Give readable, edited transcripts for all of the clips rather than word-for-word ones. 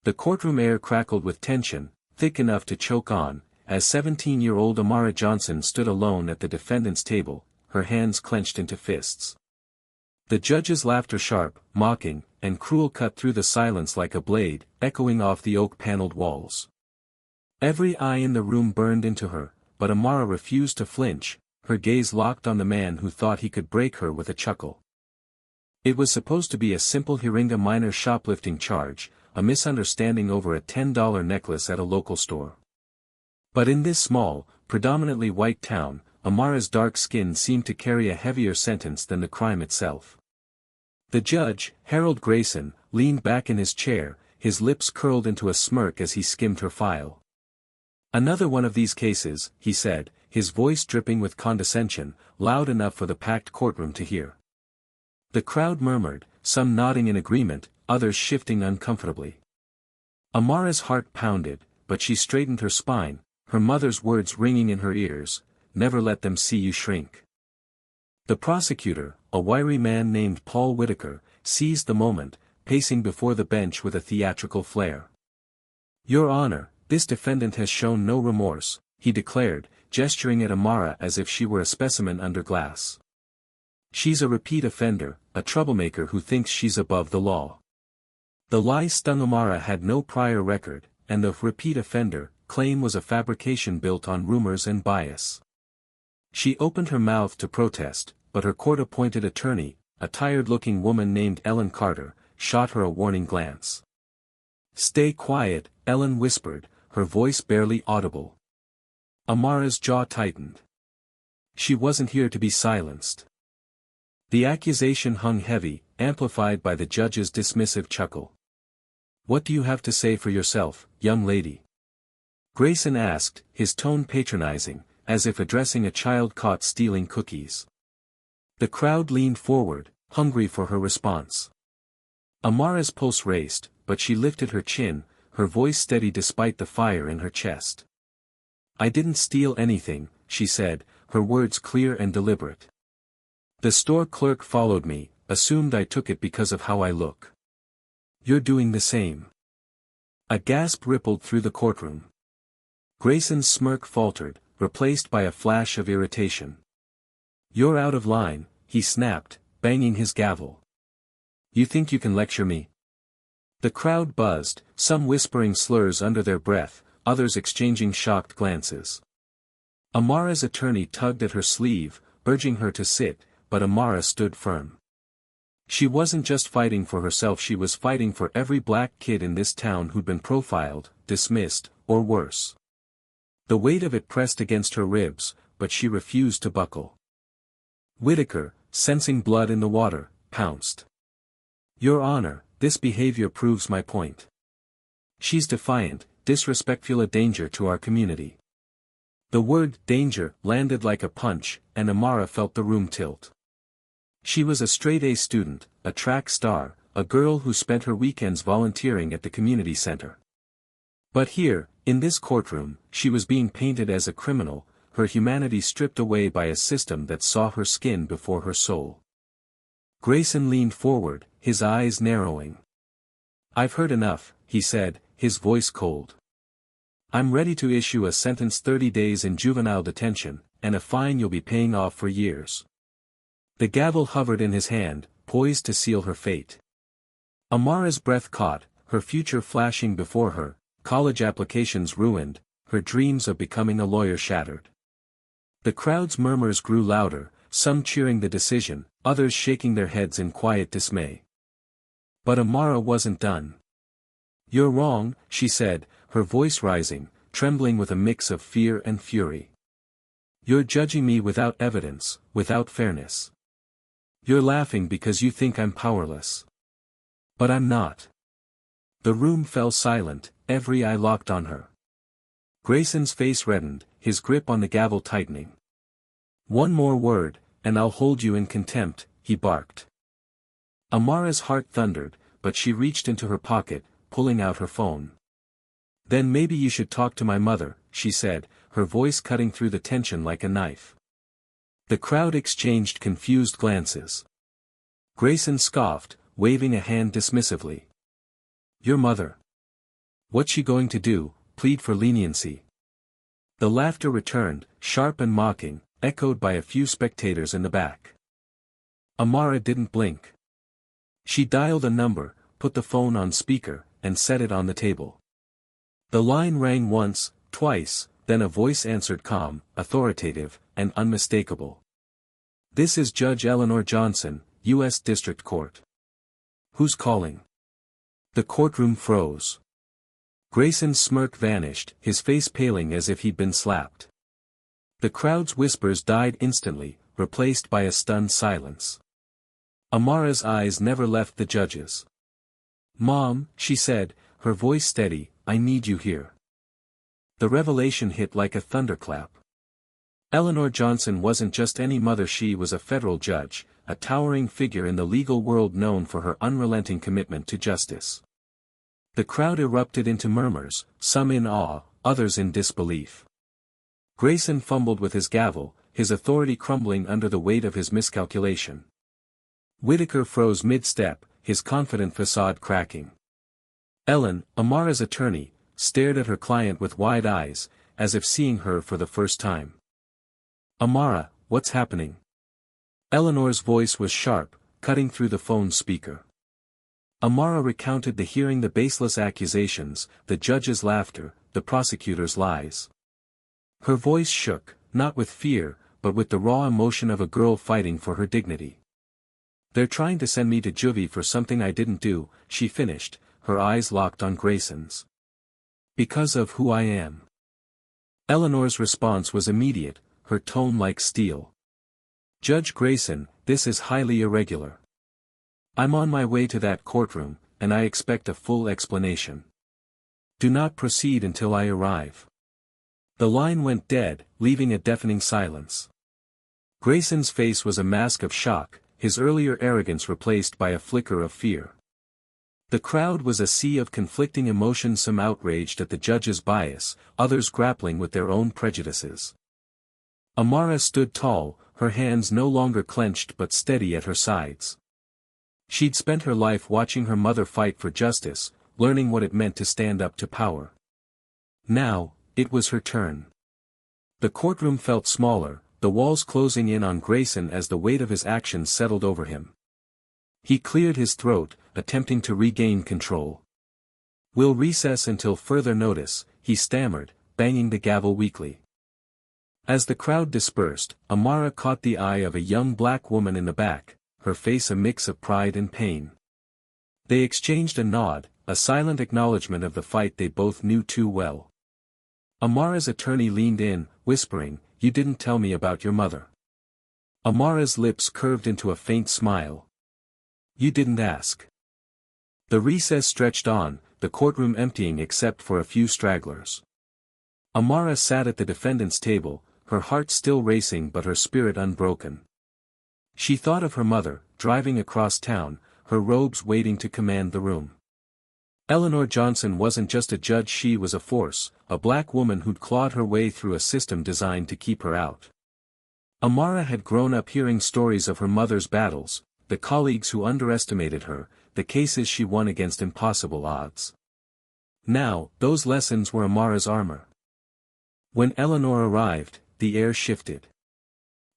The courtroom air crackled with tension, thick enough to choke on, as 17-year-old Amara Johnson stood alone at the defendant's table, her hands clenched into fists. The judge's laughter, sharp, mocking, and cruel, cut through the silence like a blade, echoing off the oak-paneled walls. Every eye in the room burned into her, but Amara refused to flinch, her gaze locked on the man who thought he could break her with a chuckle. It was supposed to be a simple Hiringa minor shoplifting charge, a misunderstanding over a $10 necklace at a local store. But in this small, predominantly white town, Amara's dark skin seemed to carry a heavier sentence than the crime itself. The judge, Harold Grayson, leaned back in his chair, his lips curled into a smirk as he skimmed her file. "Another one of these cases," he said, his voice dripping with condescension, loud enough for the packed courtroom to hear. The crowd murmured, some nodding in agreement, others shifting uncomfortably. Amara's heart pounded, but she straightened her spine, her mother's words ringing in her ears, "Never let them see you shrink." The prosecutor, a wiry man named Paul Whitaker, seized the moment, pacing before the bench with a theatrical flair. "Your Honor, this defendant has shown no remorse," he declared, gesturing at Amara as if she were a specimen under glass. "She's a repeat offender, a troublemaker who thinks she's above the law." The lie stung. Amara had no prior record, and the repeat offender claim was a fabrication built on rumors and bias. She opened her mouth to protest, but her court-appointed attorney, a tired-looking woman named Ellen Carter, shot her a warning glance. "Stay quiet," Ellen whispered, her voice barely audible. Amara's jaw tightened. She wasn't here to be silenced. The accusation hung heavy, amplified by the judge's dismissive chuckle. "What do you have to say for yourself, young lady?" Grayson asked, his tone patronizing, as if addressing a child caught stealing cookies. The crowd leaned forward, hungry for her response. Amara's pulse raced, but she lifted her chin, her voice steady despite the fire in her chest. "I didn't steal anything," she said, her words clear and deliberate. "The store clerk followed me, assumed I took it because of how I look. You're doing the same." A gasp rippled through the courtroom. Grayson's smirk faltered, replaced by a flash of irritation. "You're out of line," he snapped, banging his gavel. "You think you can lecture me?" The crowd buzzed, some whispering slurs under their breath, others exchanging shocked glances. Amara's attorney tugged at her sleeve, urging her to sit, but Amara stood firm. She wasn't just fighting for herself, she was fighting for every black kid in this town who'd been profiled, dismissed, or worse. The weight of it pressed against her ribs, but she refused to buckle. Whitaker, sensing blood in the water, pounced. "Your Honor, this behavior proves my point. She's defiant, disrespectful, a danger to our community." The word danger landed like a punch, and Amara felt the room tilt. She was a straight-A student, a track star, a girl who spent her weekends volunteering at the community center. But here, in this courtroom, she was being painted as a criminal, her humanity stripped away by a system that saw her skin before her soul. Grayson leaned forward, his eyes narrowing. "I've heard enough," he said, his voice cold. "I'm ready to issue a sentence: 30 days in juvenile detention, and a fine you'll be paying off for years." The gavel hovered in his hand, poised to seal her fate. Amara's breath caught, her future flashing before her, college applications ruined, her dreams of becoming a lawyer shattered. The crowd's murmurs grew louder, some cheering the decision, others shaking their heads in quiet dismay. But Amara wasn't done. "You're wrong," she said, her voice rising, trembling with a mix of fear and fury. "You're judging me without evidence, without fairness. You're laughing because you think I'm powerless. But I'm not." The room fell silent, every eye locked on her. Grayson's face reddened, his grip on the gavel tightening. "One more word, and I'll hold you in contempt," he barked. Amara's heart thundered, but she reached into her pocket, pulling out her phone. "Then maybe you should talk to my mother," she said, her voice cutting through the tension like a knife. The crowd exchanged confused glances. Grayson scoffed, waving a hand dismissively. "Your mother. What's she going to do, plead for leniency? The laughter returned, sharp and mocking, echoed by a few spectators in the back. Amara didn't blink. She dialed a number, put the phone on speaker, and set it on the table. The line rang once, twice, then a voice answered, calm, authoritative, and unmistakable. "This is Judge Eleanor Johnson, U.S. District Court." "Who's calling?" The courtroom froze. Grayson's smirk vanished, his face paling as if he'd been slapped. The crowd's whispers died instantly, replaced by a stunned silence. Amara's eyes never left the judge's. "Mom," she said, her voice steady, "I need you here." The revelation hit like a thunderclap. Eleanor Johnson wasn't just any mother, she was a federal judge, a towering figure in the legal world known for her unrelenting commitment to justice. The crowd erupted into murmurs, some in awe, others in disbelief. Grayson fumbled with his gavel, his authority crumbling under the weight of his miscalculation. Whitaker froze mid-step, his confident facade cracking. Ellen, Amara's attorney, stared at her client with wide eyes, as if seeing her for the first time. "Amara, what's happening?" Eleanor's voice was sharp, cutting through the phone speaker. Amara recounted the baseless accusations, the judge's laughter, the prosecutor's lies. Her voice shook, not with fear, but with the raw emotion of a girl fighting for her dignity. "They're trying to send me to juvie for something I didn't do," she finished, her eyes locked on Grayson's. "Because of who I am." Eleanor's response was immediate, her tone like steel. "Judge Grayson, this is highly irregular. I'm on my way to that courtroom, and I expect a full explanation. Do not proceed until I arrive." The line went dead, leaving a deafening silence. Grayson's face was a mask of shock, his earlier arrogance replaced by a flicker of fear. The crowd was a sea of conflicting emotions, some outraged at the judge's bias, others grappling with their own prejudices. Amara stood tall, her hands no longer clenched but steady at her sides. She'd spent her life watching her mother fight for justice, learning what it meant to stand up to power. Now, it was her turn. The courtroom felt smaller, the walls closing in on Grayson as the weight of his actions settled over him. He cleared his throat, attempting to regain control. "We'll recess until further notice," he stammered, banging the gavel weakly. As the crowd dispersed, Amara caught the eye of a young black woman in the back, her face a mix of pride and pain. They exchanged a nod, a silent acknowledgement of the fight they both knew too well. Amara's attorney leaned in, whispering, "You didn't tell me about your mother." Amara's lips curved into a faint smile. "You didn't ask." The recess stretched on, the courtroom emptying except for a few stragglers. Amara sat at the defendant's table, her heart still racing but her spirit unbroken. She thought of her mother, driving across town, her robes waiting to command the room. Eleanor Johnson wasn't just a judge, she was a force, a black woman who'd clawed her way through a system designed to keep her out. Amara had grown up hearing stories of her mother's battles, the colleagues who underestimated her, the cases she won against impossible odds. Now, those lessons were Amara's armor. When Eleanor arrived, the air shifted.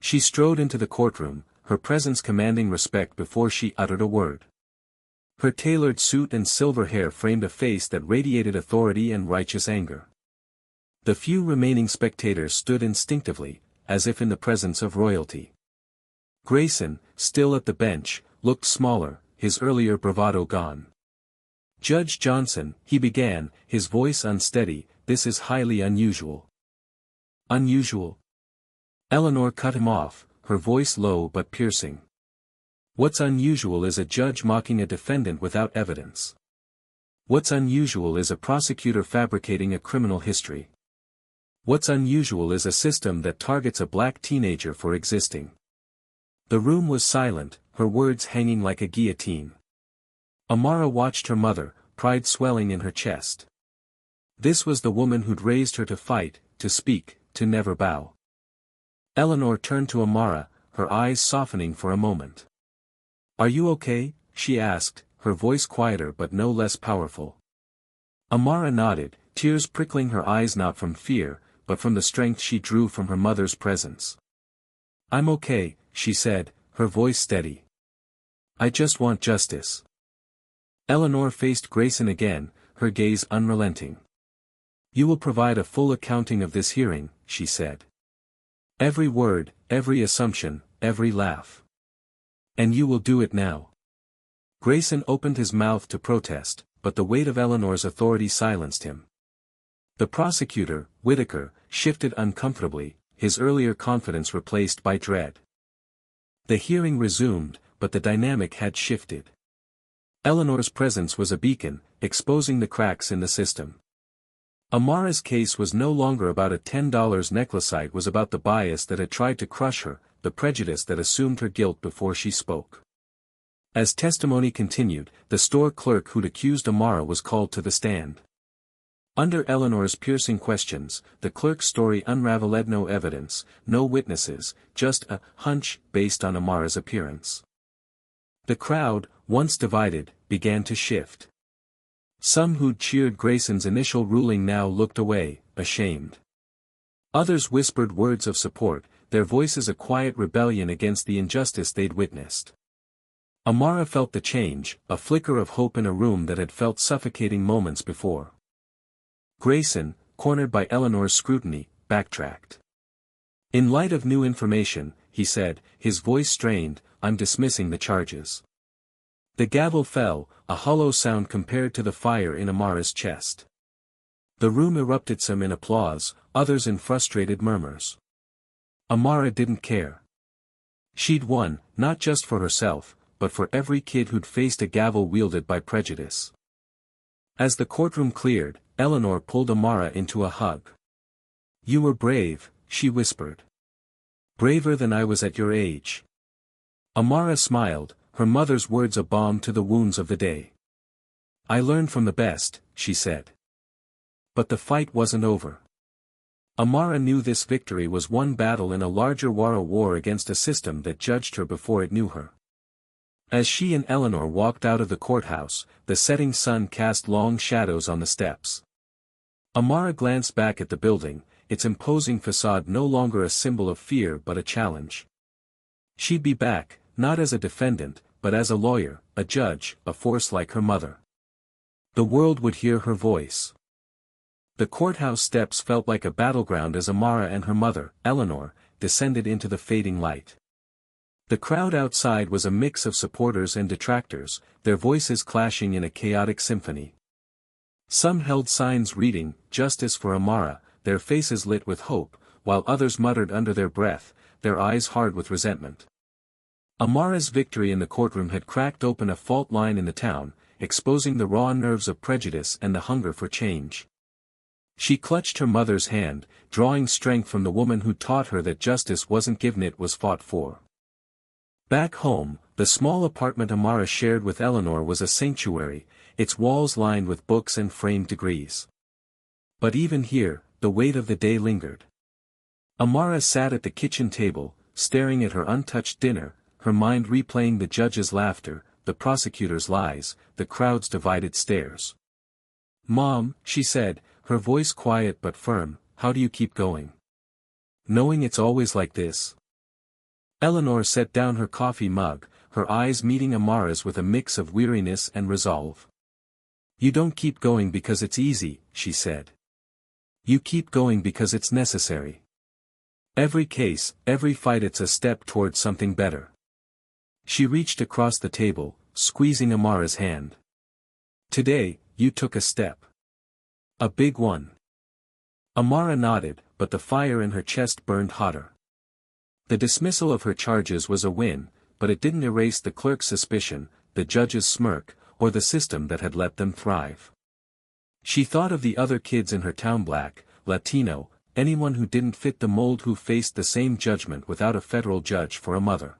She strode into the courtroom, her presence commanding respect before she uttered a word. Her tailored suit and silver hair framed a face that radiated authority and righteous anger. The few remaining spectators stood instinctively, as if in the presence of royalty. Grayson, still at the bench, looked smaller, his earlier bravado gone. "Judge Johnson," he began, his voice unsteady, "this is highly unusual." "Unusual?" Eleanor cut him off, her voice low but piercing. "What's unusual is a judge mocking a defendant without evidence. What's unusual is a prosecutor fabricating a criminal history. What's unusual is a system that targets a black teenager for existing." The room was silent, her words hanging like a guillotine. Amara watched her mother, pride swelling in her chest. This was the woman who'd raised her to fight, to speak, to never bow. Eleanor turned to Amara, her eyes softening for a moment. "Are you okay?" she asked, her voice quieter but no less powerful. Amara nodded, tears prickling her eyes not from fear, but from the strength she drew from her mother's presence. "I'm okay," she said, her voice steady. "I just want justice." Eleanor faced Grayson again, her gaze unrelenting. "You will provide a full accounting of this hearing," she said. "Every word, every assumption, every laugh. And you will do it now." Grayson opened his mouth to protest, but the weight of Eleanor's authority silenced him. The prosecutor, Whitaker, shifted uncomfortably, his earlier confidence replaced by dread. The hearing resumed, but the dynamic had shifted. Eleanor's presence was a beacon, exposing the cracks in the system. Amara's case was no longer about a $10 necklace, it was about the bias that had tried to crush her, the prejudice that assumed her guilt before she spoke. As testimony continued, the store clerk who'd accused Amara was called to the stand. Under Eleanor's piercing questions, the clerk's story unraveled: no evidence, no witnesses, just a hunch based on Amara's appearance. The crowd, once divided, began to shift. Some who'd cheered Grayson's initial ruling now looked away, ashamed. Others whispered words of support, their voices a quiet rebellion against the injustice they'd witnessed. Amara felt the change, a flicker of hope in a room that had felt suffocating moments before. Grayson, cornered by Eleanor's scrutiny, backtracked. "In light of new information," he said, his voice strained, "I'm dismissing the charges." The gavel fell, a hollow sound compared to the fire in Amara's chest. The room erupted, some in applause, others in frustrated murmurs. Amara didn't care. She'd won, not just for herself, but for every kid who'd faced a gavel wielded by prejudice. As the courtroom cleared, Eleanor pulled Amara into a hug. "You were brave," she whispered. "Braver than I was at your age." Amara smiled, her mother's words a balm to the wounds of the day. "I learned from the best," she said. But the fight wasn't over. Amara knew this victory was one battle in a larger war against a system that judged her before it knew her. As she and Eleanor walked out of the courthouse, the setting sun cast long shadows on the steps. Amara glanced back at the building, its imposing facade no longer a symbol of fear but a challenge. She'd be back, not as a defendant, but as a lawyer, a judge, a force like her mother. The world would hear her voice. The courthouse steps felt like a battleground as Amara and her mother, Eleanor, descended into the fading light. The crowd outside was a mix of supporters and detractors, their voices clashing in a chaotic symphony. Some held signs reading, "Justice for Amara," their faces lit with hope, while others muttered under their breath, their eyes hard with resentment. Amara's victory in the courtroom had cracked open a fault line in the town, exposing the raw nerves of prejudice and the hunger for change. She clutched her mother's hand, drawing strength from the woman who taught her that justice wasn't given, it was fought for. Back home, the small apartment Amara shared with Eleanor was a sanctuary, its walls lined with books and framed degrees. But even here, the weight of the day lingered. Amara sat at the kitchen table, staring at her untouched dinner, her mind replaying the judge's laughter, the prosecutor's lies, the crowd's divided stares. "Mom," she said, her voice quiet but firm, "how do you keep going? Knowing it's always like this?" Eleanor set down her coffee mug, her eyes meeting Amara's with a mix of weariness and resolve. "You don't keep going because it's easy," she said. "You keep going because it's necessary. Every case, every fight, it's a step towards something better." She reached across the table, squeezing Amara's hand. "Today, you took a step. A big one." Amara nodded, but the fire in her chest burned hotter. The dismissal of her charges was a win, but it didn't erase the clerk's suspicion, the judge's smirk, or the system that had let them thrive. She thought of the other kids in her town, Black, Latino, anyone who didn't fit the mold, who faced the same judgment without a federal judge for a mother.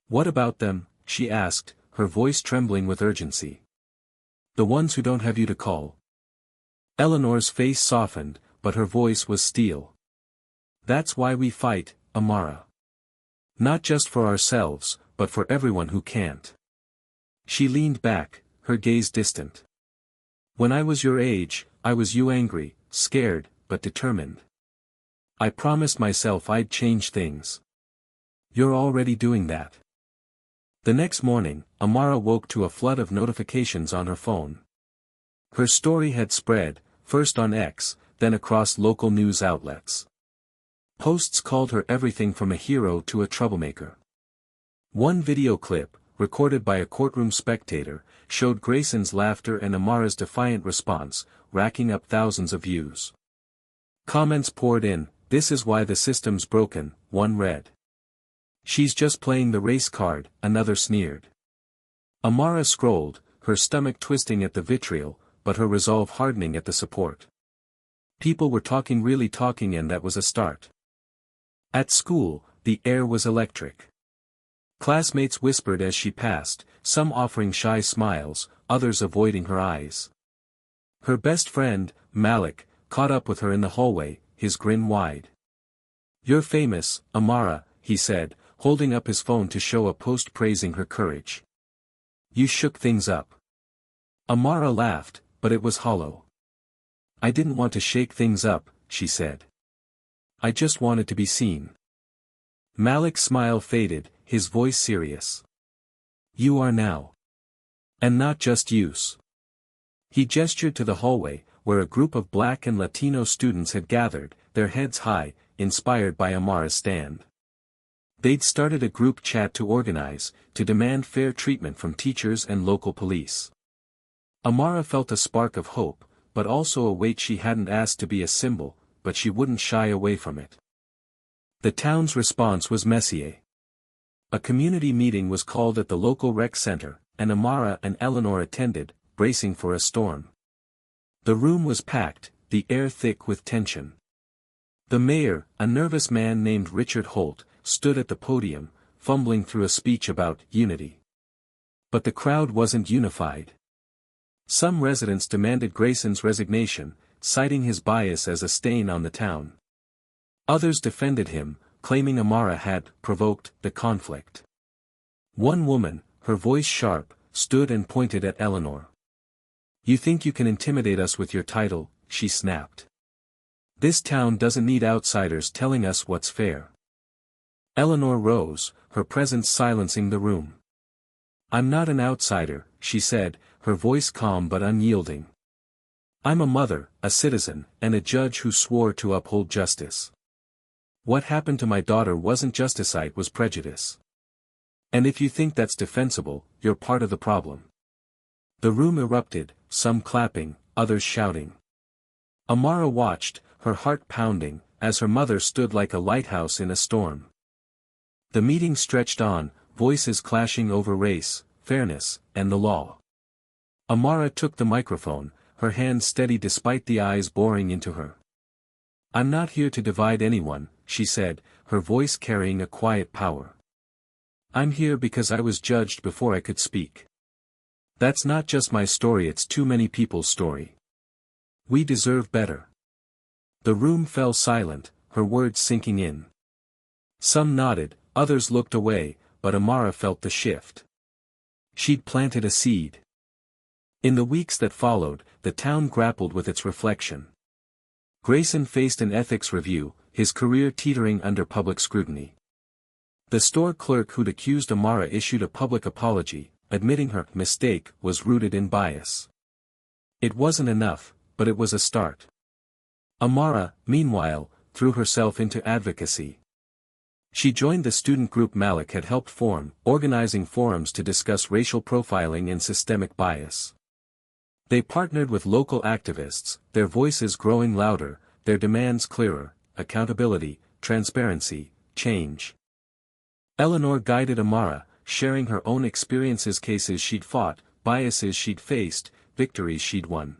"What about them?" she asked, her voice trembling with urgency. "The ones who don't have you to call." Eleanor's face softened, but her voice was steel. "That's why we fight, Amara. Not just for ourselves, but for everyone who can't." She leaned back, her gaze distant. When I was your age, I was you angry, scared, but determined. I promised myself I'd change things. You're already doing that. The next morning, Amara woke to a flood of notifications on her phone. Her story had spread, first on X, then across local news outlets. Posts called her everything from a hero to a troublemaker. One video clip, recorded by a courtroom spectator, showed Grayson's laughter and Amara's defiant response, racking up thousands of views. Comments poured in, "This is why the system's broken," one read. "She's just playing the race card," another sneered. Amara scrolled, her stomach twisting at the vitriol, but her resolve hardening at the support. People were really talking, and that was a start. At school, the air was electric. Classmates whispered as she passed, some offering shy smiles, others avoiding her eyes. Her best friend, Malik, caught up with her in the hallway, his grin wide. "You're famous, Amara," he said, holding up his phone to show a post praising her courage. "You shook things up." Amara laughed, but it was hollow. "I didn't want to shake things up," she said. "I just wanted to be seen." Malik's smile faded, his voice serious. "You are now. And not just use." He gestured to the hallway, where a group of Black and Latino students had gathered, their heads high, inspired by Amara's stand. They'd started a group chat to organize, to demand fair treatment from teachers and local police. Amara felt a spark of hope, but also a weight. She hadn't asked to be a symbol, but she wouldn't shy away from it. The town's response was messier. A community meeting was called at the local rec center, and Amara and Eleanor attended, bracing for a storm. The room was packed, the air thick with tension. The mayor, a nervous man named Richard Holt, stood at the podium, fumbling through a speech about unity. But the crowd wasn't unified. Some residents demanded Grayson's resignation, citing his bias as a stain on the town. Others defended him, claiming Amara had provoked the conflict. One woman, her voice sharp, stood and pointed at Eleanor. "You think you can intimidate us with your title," she snapped. "This town doesn't need outsiders telling us what's fair." Eleanor rose, her presence silencing the room. "I'm not an outsider," she said, her voice calm but unyielding. "I'm a mother, a citizen, and a judge who swore to uphold justice. What happened to my daughter wasn't justicide, it was prejudice. And if you think that's defensible, you're part of the problem." The room erupted, some clapping, others shouting. Amara watched, her heart pounding, as her mother stood like a lighthouse in a storm. The meeting stretched on, voices clashing over race, fairness, and the law. Amara took the microphone, her hand steady despite the eyes boring into her. "I'm not here to divide anyone," she said, her voice carrying a quiet power. "I'm here because I was judged before I could speak. That's not just my story, it's too many people's story. We deserve better." The room fell silent, her words sinking in. Some nodded, others looked away, but Amara felt the shift. She'd planted a seed. In the weeks that followed, the town grappled with its reflection. Grayson faced an ethics review, his career teetering under public scrutiny. The store clerk who'd accused Amara issued a public apology, admitting her mistake was rooted in bias. It wasn't enough, but it was a start. Amara, meanwhile, threw herself into advocacy. She joined the student group Malik had helped form, organizing forums to discuss racial profiling and systemic bias. They partnered with local activists, their voices growing louder, their demands clearer: accountability, transparency, change. Eleanor guided Amara, sharing her own experiences, cases she'd fought, biases she'd faced, victories she'd won.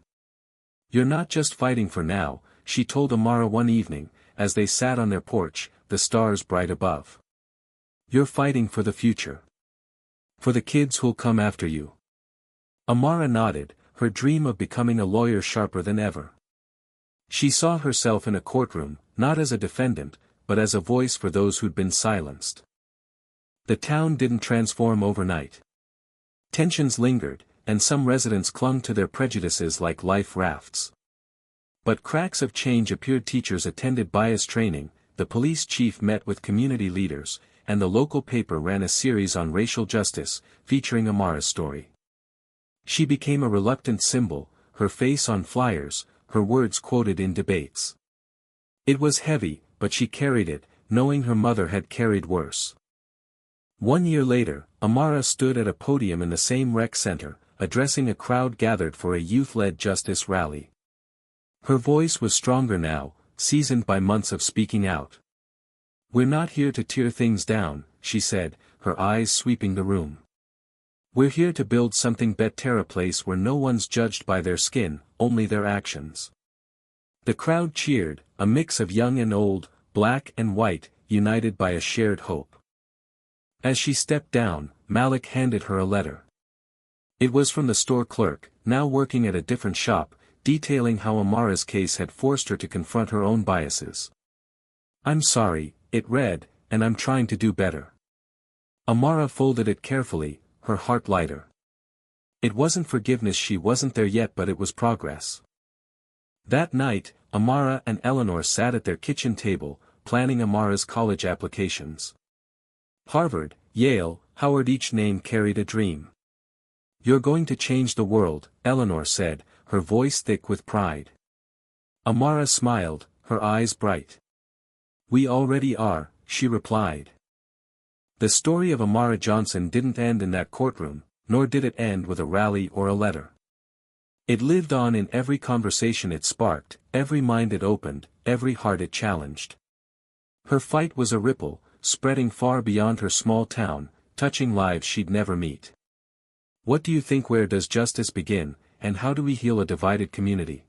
"You're not just fighting for now," she told Amara one evening, as they sat on their porch, the stars bright above. "You're fighting for the future. For the kids who'll come after you." Amara nodded, her dream of becoming a lawyer sharper than ever. She saw herself in a courtroom, not as a defendant, but as a voice for those who'd been silenced. The town didn't transform overnight. Tensions lingered, and some residents clung to their prejudices like life rafts. But cracks of change appeared. Teachers attended bias training, the police chief met with community leaders, and the local paper ran a series on racial justice, featuring Amara's story. She became a reluctant symbol, her face on flyers, her words quoted in debates. It was heavy, but she carried it, knowing her mother had carried worse. 1 year later, Amara stood at a podium in the same rec center, addressing a crowd gathered for a youth-led justice rally. Her voice was stronger now, seasoned by months of speaking out. "We're not here to tear things down," she said, her eyes sweeping the room. "We're here to build something better, a place where no one's judged by their skin, only their actions." The crowd cheered, a mix of young and old, black and white, united by a shared hope. As she stepped down, Malik handed her a letter. It was from the store clerk, now working at a different shop, detailing how Amara's case had forced her to confront her own biases. "I'm sorry," it read, "and I'm trying to do better." Amara folded it carefully, her heart lighter. It wasn't forgiveness, she wasn't there yet, but it was progress. That night, Amara and Eleanor sat at their kitchen table, planning Amara's college applications. Harvard, Yale, Howard, each name carried a dream. "You're going to change the world," Eleanor said, her voice thick with pride. Amara smiled, her eyes bright. "We already are," she replied. The story of Amara Johnson didn't end in that courtroom, nor did it end with a rally or a letter. It lived on in every conversation it sparked, every mind it opened, every heart it challenged. Her fight was a ripple, spreading far beyond her small town, touching lives she'd never meet. What do you think? Where does justice begin, and how do we heal a divided community?